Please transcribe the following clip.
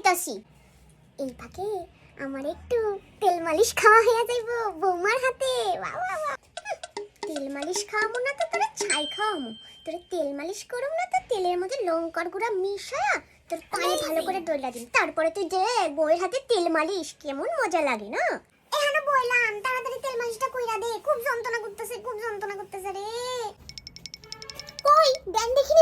যাইতাছি। এই ফাঁকে আমার একটু তেল মালিশ খাওয়া হয়ে যাইব বৌমার হাতে। বাবা তেল মালিশ খাওয়াবো না তো তোরা ছাই খাওয়াবো, তোরা তেল মালিশ করব না তো তেলের মধ্যে লঙ্কার গুঁড়া মিশায়া তোর পায়ে ভালো করে দইলা দিন, তারপরে তুই যে বউয়ের হাতে তেল মালিশ, কেমন মজা লাগে না? এখানে বইলাম তাড়াতাড়ি তেল মালিশটা কইরা দে, খুব যন্ত্রণা করতেছে রে। কই দেন দেখি